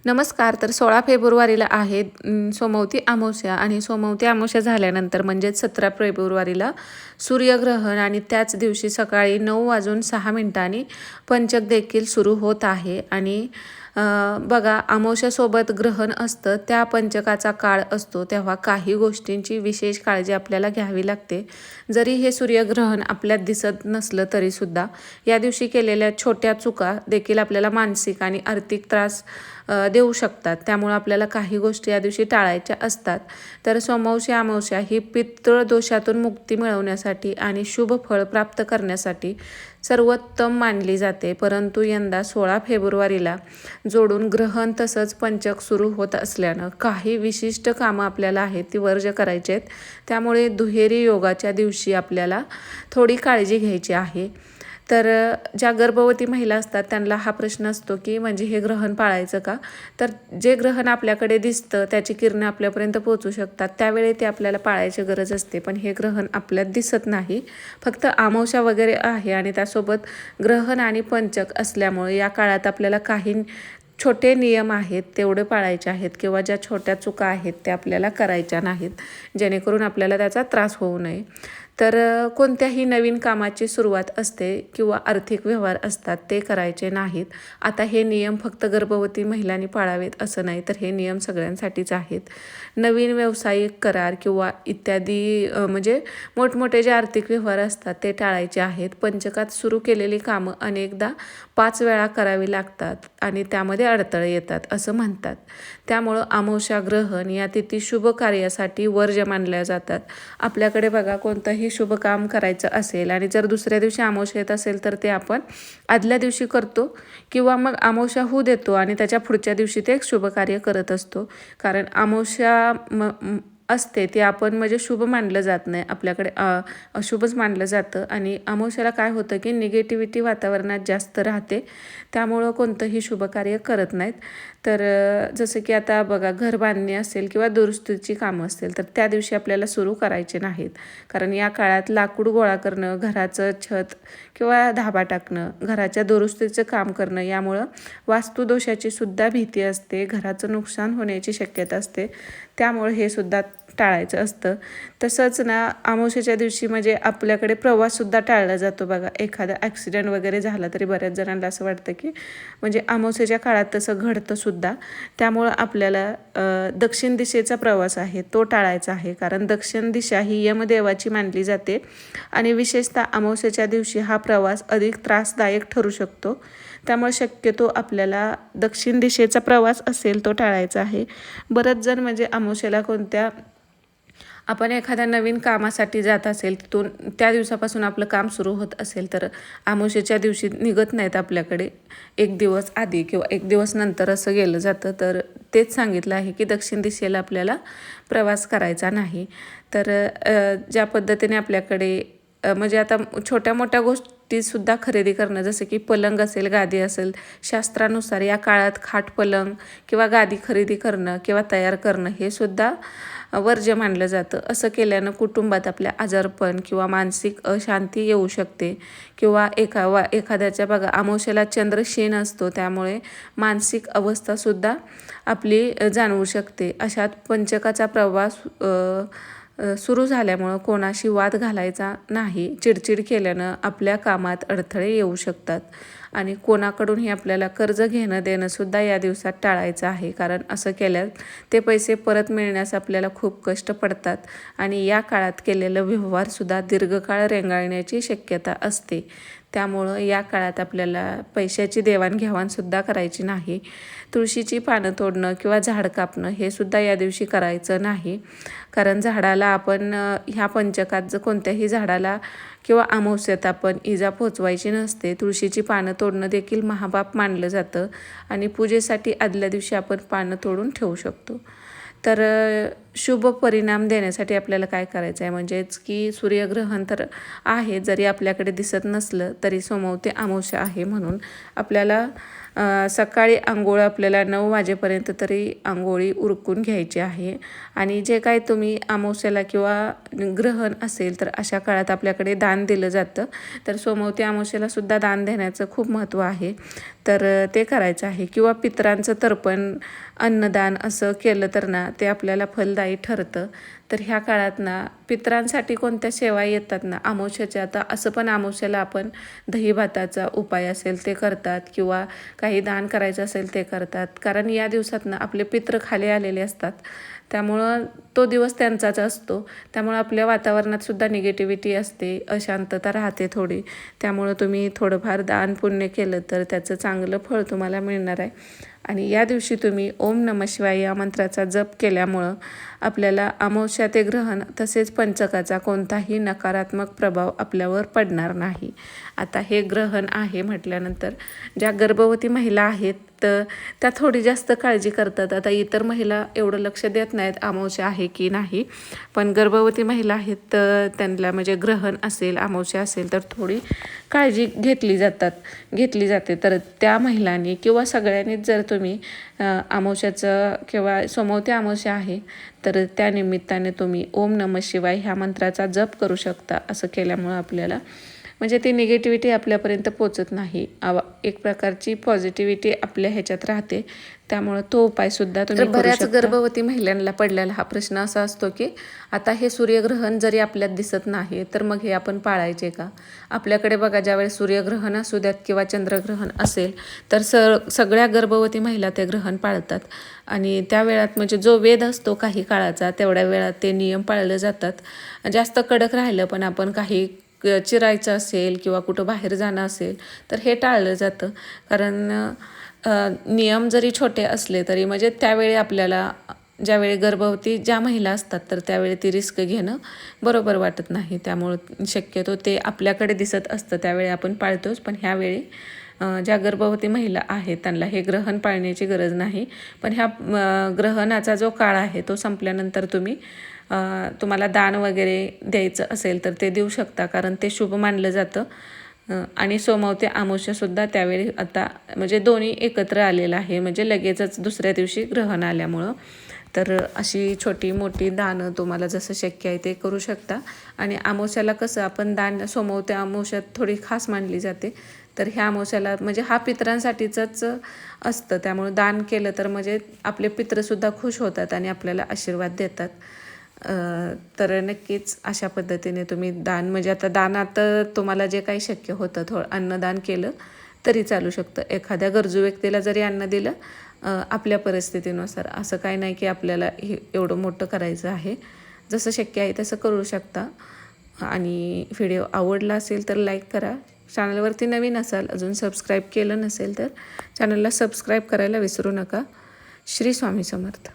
नमस्कार. तर 16 फेब्रुवारीला आहे सोमवती अमावस्या आणि सोमवती अमावस्या झाल्यानंतर म्हणजेच 17 फेब्रुवारीला सूर्यग्रहण आणि त्याच दिवशी सकाळी 9:06 पंचक देखील सुरू होत आहे. आणि बघा, अमावस्यासोबत ग्रहण असतं, त्या पंचकाचा काळ असतो, तेव्हा काही गोष्टींची विशेष काळजी आपल्याला घ्यावी लागते. जरी हे सूर्यग्रहण आपल्यात दिसत नसलं तरीसुद्धा या दिवशी केलेल्या छोट्या चुका देखील आपल्याला मानसिक आणि आर्थिक त्रास देऊ शकतात. त्यामुळे आपल्याला काही गोष्टी या दिवशी टाळायच्या असतात. तर सोमवती अमावस्या ही पितृ दोषातून मुक्ती मिळवण्यासाठी आणि शुभ फळ प्राप्त करण्यासाठी सर्वोत्तम मानली जाते. परंतु यंदा 16 फेब्रुवारीला जोडून ग्रहण तसंच पंचक सुरू होत असल्यानं काही विशिष्ट कामं आपल्याला आहेत ती वर्ज्य करायची आहेत. त्यामुळे दुहेरी योगाच्या दिवशी आपल्याला थोडी काळजी घ्यायची आहे. तर ज्या गर्भवती महिला असतात त्यांना हा प्रश्न असतो की म्हणजे हे ग्रहण पाळायचं का? तर जे ग्रहण आपल्याकडे दिसतं त्याची किरणं आपल्यापर्यंत पोहोचू शकतात, त्यावेळी ते आपल्याला पाळायची गरज असते. पण हे ग्रहण आपल्यात दिसत नाही, फक्त अमावस्या वगैरे आहे आणि त्यासोबत ग्रहण आणि पंचक असल्यामुळे या काळात आपल्याला काही छोटे नियम आहेत तेवढे पाळायचे आहेत किंवा ज्या छोट्या चुका आहेत त्या आपल्याला करायच्या नाहीत, जेणेकरून आपल्याला त्याचा त्रास होऊ नये. तर कोणत्याही नवीन कामाची सुरुवात असते किंवा आर्थिक व्यवहार असतात ते करायचे नाहीत. आता हे नियम फक्त गर्भवती महिलांनी पाळावेत असं नाही, तर हे नियम सगळ्यांसाठीच आहेत. नवीन व्यावसायिक करार किंवा इत्यादी म्हणजे मोठमोठे जे आर्थिक व्यवहार असतात ते टाळायचे आहेत. पंचकात सुरू केलेली कामं अनेकदा 5 वेळा करावी लागतात आणि त्यामध्ये अडथळे येतात असं म्हणतात. त्यामुळं अमावस्या ग्रहण या तिथी शुभ कार्यासाठी वर्ज्य मानल्या जातात. आपल्याकडे बघा, कोणतंही शुभ काम करायचं असेल आणि जर दुसऱ्या दिवशी अमावस्या येत असेल तर ते आपण आदल्या दिवशी करतो किंवा मग अमावस्या होऊ देतो आणि त्याच्या पुढच्या दिवशी ते एक शुभ कार्य करत असतो. कारण अमावस्या असते ते आपण म्हणजे शुभ मानलं जात नाही, आपल्याकडे अशुभच मानलं जातं. आणि अमावस्याला काय होतं की निगेटिव्हिटी वातावरणात जास्त राहते, त्यामुळं कोणतंही शुभ कार्य करत नाहीत. तर जसं की आता बघा, घर बांधणी असेल किंवा दुरुस्तीची कामं असतील तर त्या दिवशी आपल्याला सुरू करायचे नाहीत. कारण या काळात लाकूड गोळा करणं, घराचं छत किंवा धाबा टाकणं, घराच्या दुरुस्तीचं काम करणं यामुळं वास्तुदोषाची सुद्धा भीती असते, घराचं नुकसान होण्याची शक्यता असते. त्यामुळे हे सुद्धा टाळायचं असतं. तसंच ना, अमावस्येच्या दिवशी म्हणजे आपल्याकडे प्रवाससुद्धा टाळला जातो बघा. एखादा ॲक्सिडेंट वगैरे झाला तरी बऱ्याच जणांना असं वाटतं की म्हणजे अमावस्येच्या काळात तसं घडतं सुद्धा. त्यामुळं आपल्याला दक्षिण दिशेचा प्रवास आहे तो टाळायचा आहे, कारण दक्षिण दिशा ही यमदेवाची मानली जाते आणि विशेषतः अमावस्येच्या दिवशी हा प्रवास अधिक त्रासदायक ठरू शकतो. त्यामुळे शक्यतो आपल्याला दक्षिण दिशेचा प्रवास असेल तो टाळायचा आहे. बरेच जण म्हणजे अमावस्येला आपण एखाद्या नवीन कामासाठी जात असेल, तिथून त्या दिवसापासून आपलं काम सुरू होत असेल तर अमावस्येच्या दिवशी निघत नाहीत आपल्याकडे. 1 दिवस आधी किंवा 1 दिवस नंतर असं गेलं जातं. तर तेच सांगितलं आहे की दक्षिण दिशेला आपल्याला प्रवास करायचा नाही. तर ज्या पद्धतीने आपल्याकडे म्हणजे आता छोट्या मोठ्या गोष्टीसुद्धा खरेदी करणं, जसं की पलंग असेल, गादी असेल, शास्त्रानुसार या काळात खाट, पलंग किंवा गादी खरेदी करणं किंवा तयार करणं हे सुद्धा वर्ज्य मानलं जातं. असं केल्यानं कुटुंबात आपल्या आजारपण किंवा मानसिक अशांती येऊ शकते किंवा एखाद्याच्या बघा, अमावस्येला चंद्र क्षीण असतो, त्यामुळे मानसिक अवस्थासुद्धा आपली जाणवू शकते. अशात पंचकाचा प्रवास सुरू झाल्यामुळं कोणाशी वाद घालायचा नाही. चिडचिड केल्यानं आपल्या कामात अडथळे येऊ शकतात आणि कोणाकडूनही आपल्याला कर्ज घेणं देणंसुद्धा या दिवसात टाळायचं आहे, कारण असं केल्यास ते पैसे परत मिळण्यास आपल्याला खूप कष्ट पडतात आणि या काळात केलेलं व्यवहारसुद्धा दीर्घकाळ रेंगाळण्याची शक्यता असते. त्यामुळं या काळात आपल्याला पैशाची देवाणघेवाणसुद्धा करायची नाही. तुळशीची पानं तोडणं किंवा झाड कापणं हे सुद्धा या दिवशी करायचं नाही, कारण झाडाला आपण ह्या पंचकात जर कोणत्याही झाडाला किंवा अमावस्येत आपण इजा पोचवायची नसते. तुळशीची पानं तोडणं देखील महापाप मानलं जातं आणि पूजेसाठी आदल्या दिवशी आपण पानं तोडून ठेवू शकतो. तर शुभ परिणाम देण्यासाठी आपल्याला काय करायचं आहे, म्हणजेच की सूर्यग्रहण तर आहे, जरी आपल्याकडे दिसत नसलं तरी सोमवती अमावस्या आहे म्हणून आपल्याला सकाळी अंघोळ आपल्याला 9 वाजेपर्यंत तरी अंघोळी उरकून घ्यायची आहे. आणि जे काही तुम्ही अमावस्याला किंवा ग्रहण असेल तर अशा काळात आपल्याकडे दान दिलं जातं. तर सोमवती अमावस्येला सुद्धा दान देण्याचं खूप महत्त्व आहे. तर ते करायचं आहे. किंवा पितरांचं तर्पण, अन्नदान असं केलं तर ना ते आपल्याला फलदायी ठरतं. तर ह्या काळात ना पितरांसाठी कोणत्या सेवा येतात ना अमावस्येच्या, आता असं पण अमावस्येला आपण दही भाताचा उपाय असेल ते करतात किंवा काही दान करायचं असेल ते करतात. कारण या दिवसात ना आपले पितृ खाली आलेले असतात, त्यामुळं तो दिवस त्यांचाच असतो. त्यामुळं आपल्या वातावरणात सुद्धा निगेटिव्हिटी असते, अशांतता राहते थोडी. त्यामुळं तुम्ही थोडंफार दान पुण्य केलं तर त्याचं चांगलं फळ तुम्हाला मिळणार आहे. आणि या दिवशी तुम्ही ओम नमः शिवाय या मंत्राचा जप केल्यामुळं आपल्याला अमावस्या ते ग्रहण तसेच पंचकाचा कोणताही नकारात्मक प्रभाव आपल्यावर पडणार नाही. आता हे ग्रहण आहे म्हटल्यानंतर ज्या गर्भवती महिला आहेत तर त्या थोडी जास्त काळजी करतात. आता इतर महिला एवढं लक्ष देत नाहीत अमावस्या आहे की नाही, पण गर्भवती महिला आहेत तर त्यांना म्हणजे ग्रहण असेल अमावस्या असेल तर थोडी काळजी घेतली जाते. तर त्या महिलांनी किंवा सगळ्यांनीच जर तुम्ही अमावस्याचं किंवा सोमवती अमावस्या आहे तर त्या निमित्ताने तुम्ही ओम नमः शिवाय ह्या मंत्राचा जप करू शकता. असं केल्यामुळं आपल्याला म्हणजे ती निगेटिव्हिटी आपल्यापर्यंत पोचत नाही, एक प्रकारची पॉझिटिव्हिटी आपल्या ह्याच्यात राहते. त्यामुळं तो उपायसुद्धा तुम्ही करू शकता. बऱ्याच गर्भवती महिलांना पडलेला हा प्रश्न असा असतो की आता हे सूर्यग्रहण जरी आपल्यात दिसत नाही तर मग हे आपण पाळायचे का? आपल्याकडे बघा ज्यावेळेस सूर्यग्रहण असू द्यात किंवा चंद्रग्रहण असेल तर सगळ्या गर्भवती महिला ते ग्रहण पाळतात. आणि त्या वेळात म्हणजे जो वेद असतो काही काळाचा तेवढ्या वेळात ते नियम पाळले जातात. जास्त कडक राहिलं पण आपण काही चिरायचं असेल किंवा कुठं बाहेर जाणं असेल तर हे टाळलं जातं. कारण नियम जरी छोटे असले तरी म्हणजे त्यावेळी आपल्याला ज्यावेळी गर्भवती ज्या महिला असतात तर त्यावेळी ती रिस्क घेणं बरोबर वाटत नाही. त्यामुळं शक्यतो ते आपल्याकडे दिसत असतं त्यावेळी आपण पाळतोच. पण ह्यावेळी ज्या गर्भवती महिला आहेत त्यांना हे ग्रहण पाळण्याची गरज नाही. पण ह्या ग्रहणाचा जो काळ आहे तो संपल्यानंतर तुम्हाला दान वगैरे द्यायचं असेल तर ते देऊ शकता, कारण ते शुभ मानलं जातं. आणि सोमवती अमावस्यासुद्धा त्यावेळी आता म्हणजे दोन्ही एकत्र आलेलं आहे, म्हणजे लगेचच दुसऱ्या दिवशी ग्रहण आल्यामुळं. तर अशी छोटी मोठी दानं तुम्हाला जसं शक्य आहे ते करू शकता. आणि अमावस्याला कसं आपण दान सोमवती अमावस्या थोडी खास मानली जाते, तर ह्या अमावस्याला म्हणजे हा पितरांसाठीच असतं. त्यामुळे दान केलं तर म्हणजे आपले पितरसुद्धा खुश होतात आणि आपल्याला आशीर्वाद देतात. तर नक्कीच अशा पद्धतीने तुम्ही दान म्हणजे आता दानात तुम्हाला जे काही शक्य होतं अन्नदान केलं तरी चालू शकतं. एखाद्या गरजू व्यक्तीला जरी अन्न दिलं आपल्या परिस्थितीनुसार, असं काही नाही की आपल्याला हे एवढं मोठं करायचं आहे. जसं शक्य आहे तसं करू शकता. आणि व्हिडिओ आवडला असेल तर लाईक करा. चॅनलवरती नवीन असाल अजून सबस्क्राईब केलं नसेल तर चॅनलला सबस्क्राईब करायला विसरू नका. श्री स्वामी समर्थ.